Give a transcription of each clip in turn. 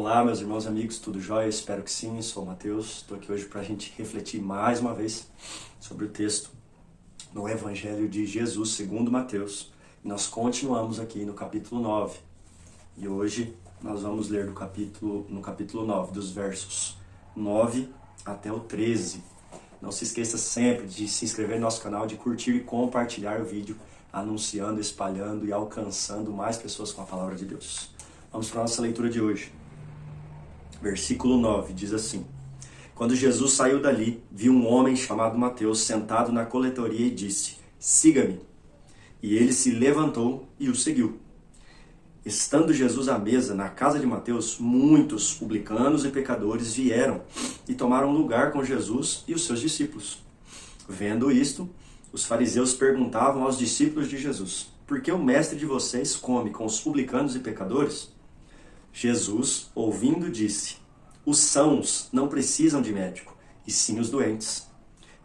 Olá, meus irmãos e amigos, tudo jóia? Espero que sim, sou o Mateus. Estou aqui hoje para a gente refletir mais uma vez sobre o texto no Evangelho de Jesus, segundo Mateus. E nós continuamos aqui no capítulo 9. E hoje nós vamos ler no capítulo 9, dos versos 9 até o 13. Não se esqueça sempre de se inscrever no nosso canal, de curtir e compartilhar o vídeo, anunciando, espalhando e alcançando mais pessoas com a palavra de Deus. Vamos para a nossa leitura de hoje. Versículo 9 diz assim: Quando Jesus saiu dali, viu um homem chamado Mateus sentado na coletoria e disse: Siga-me. E ele se levantou e o seguiu. Estando Jesus à mesa na casa de Mateus, muitos publicanos e pecadores vieram e tomaram lugar com Jesus e os seus discípulos. Vendo isto, os fariseus perguntavam aos discípulos de Jesus: Por que o mestre de vocês come com os publicanos e pecadores? Jesus, ouvindo, disse: Os sãos não precisam de médico, e sim os doentes.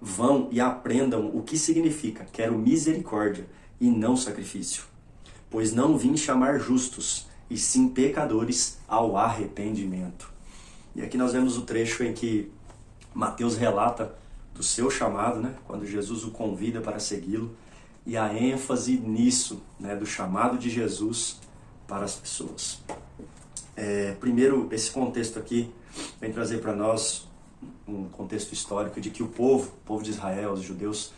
Vão e aprendam o que significa: quero misericórdia e não sacrifício. Pois não vim chamar justos, e sim pecadores ao arrependimento. E aqui nós vemos o trecho em que Mateus relata do seu chamado, né, quando Jesus o convida para segui-lo, e a ênfase nisso, né, do chamado de Jesus para as pessoas. Primeiro, esse contexto aqui vem trazer para nós um contexto histórico de que o povo de Israel, os judeus,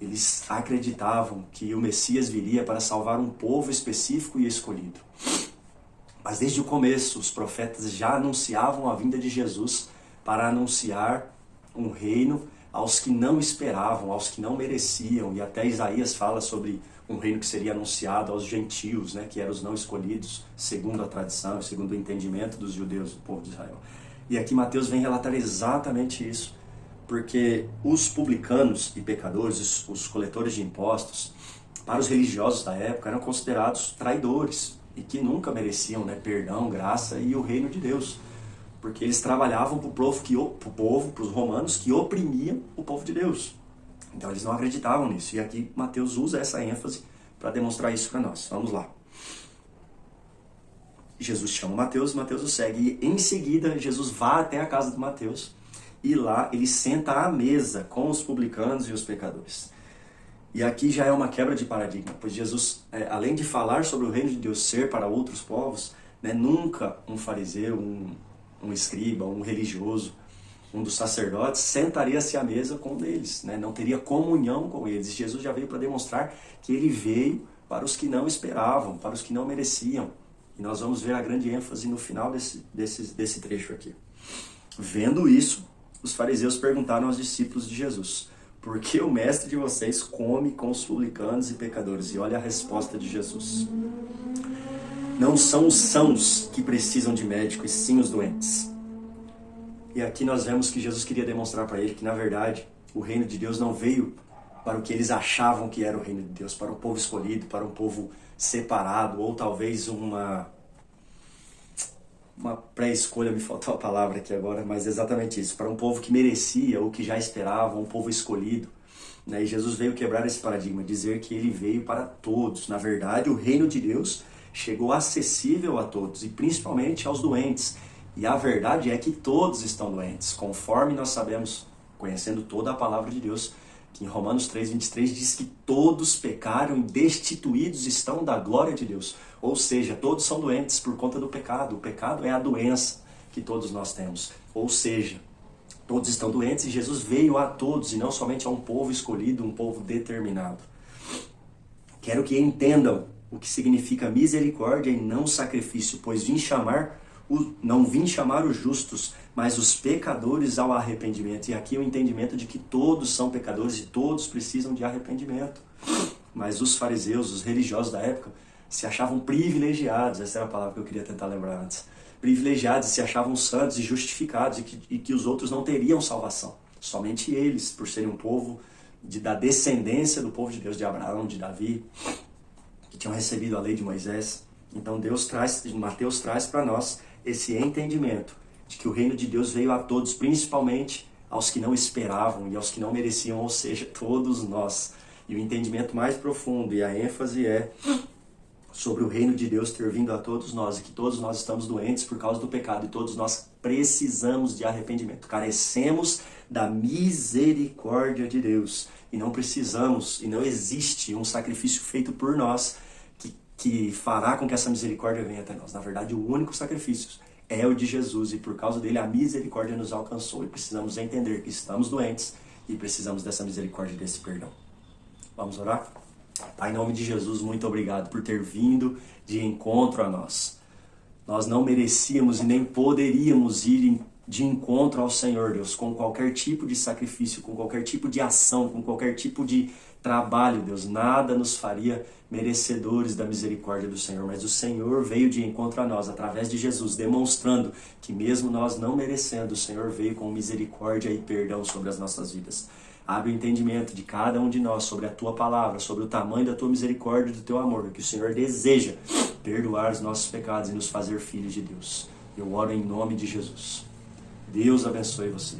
eles acreditavam que o Messias viria para salvar um povo específico e escolhido. Mas desde o começo, os profetas já anunciavam a vinda de Jesus para anunciar um reino aos que não esperavam, aos que não mereciam. E até Isaías fala sobre um reino que seria anunciado aos gentios, né, que eram os não escolhidos, segundo a tradição, segundo o entendimento dos judeus, do povo de Israel. E aqui Mateus vem relatar exatamente isso, porque os publicanos e pecadores, os coletores de impostos, para os religiosos da época, eram considerados traidores e que nunca mereciam, né, perdão, graça e o reino de Deus, porque eles trabalhavam para o povo, para os romanos, que oprimiam o povo de Deus. Então eles não acreditavam nisso. E aqui Mateus usa essa ênfase para demonstrar isso para nós. Vamos lá. Jesus chama Mateus o segue. E em seguida Jesus vai até a casa de Mateus. E lá ele senta à mesa com os publicanos e os pecadores. E aqui já é uma quebra de paradigma. Pois Jesus, além de falar sobre o reino de Deus ser para outros povos, né, nunca um fariseu, um escriba, um religioso, um dos sacerdotes, sentaria-se à mesa com um deles, né? Não teria comunhão com eles. Jesus já veio para demonstrar que ele veio para os que não esperavam, para os que não mereciam. E nós vamos ver a grande ênfase no final desse trecho aqui. Vendo isso, os fariseus perguntaram aos discípulos de Jesus: Por que o mestre de vocês come com os publicanos e pecadores? E olha a resposta de Jesus: Não são os sãos que precisam de médico, e sim os doentes. E aqui nós vemos que Jesus queria demonstrar para ele que, na verdade, o reino de Deus não veio para o que eles achavam que era o reino de Deus, para um povo escolhido, para um povo separado, ou talvez uma pré-escolha, me faltou a palavra aqui agora, mas exatamente isso, para um povo que merecia ou que já esperava, um povo escolhido. E Jesus veio quebrar esse paradigma, dizer que ele veio para todos. Na verdade, o reino de Deus chegou acessível a todos, e principalmente aos doentes. E a verdade é que todos estão doentes, conforme nós sabemos, conhecendo toda a palavra de Deus, que em Romanos 3:23 diz que todos pecaram e destituídos estão da glória de Deus. Ou seja, todos são doentes por conta do pecado. O pecado é a doença que todos nós temos. Ou seja, todos estão doentes e Jesus veio a todos e não somente a um povo escolhido, um povo determinado. Quero que entendam o que significa misericórdia e não sacrifício, pois não vim chamar os justos, mas os pecadores ao arrependimento. E aqui o entendimento de que todos são pecadores e todos precisam de arrependimento. Mas os fariseus, os religiosos da época, se achavam privilegiados. Essa era a palavra que eu queria tentar lembrar antes. Privilegiados, se achavam santos e justificados e que os outros não teriam salvação. Somente eles, por serem um povo da descendência do povo de Deus, de Abraão, de Davi, que tinham recebido a lei de Moisés. Então Mateus traz para nós esse entendimento de que o reino de Deus veio a todos, principalmente aos que não esperavam e aos que não mereciam, ou seja, todos nós. E o entendimento mais profundo e a ênfase é sobre o reino de Deus ter vindo a todos nós e que todos nós estamos doentes por causa do pecado e todos nós precisamos de arrependimento. Carecemos da misericórdia de Deus e não precisamos e não existe um sacrifício feito por nós que fará com que essa misericórdia venha até nós. Na verdade, o único sacrifício é o de Jesus e por causa dele a misericórdia nos alcançou e precisamos entender que estamos doentes e precisamos dessa misericórdia e desse perdão. Vamos orar? Pai, em nome de Jesus, muito obrigado por ter vindo de encontro a nós. Nós não merecíamos e nem poderíamos ir de encontro ao Senhor, Deus, com qualquer tipo de sacrifício, com qualquer tipo de ação, com qualquer tipo de trabalho, Deus. Nada nos faria merecedores da misericórdia do Senhor, mas o Senhor veio de encontro a nós através de Jesus, demonstrando que mesmo nós não merecendo, o Senhor veio com misericórdia e perdão sobre as nossas vidas. Abre o entendimento de cada um de nós sobre a Tua palavra, sobre o tamanho da Tua misericórdia e do Teu amor, que o Senhor deseja perdoar os nossos pecados e nos fazer filhos de Deus. Eu oro em nome de Jesus. Deus abençoe você.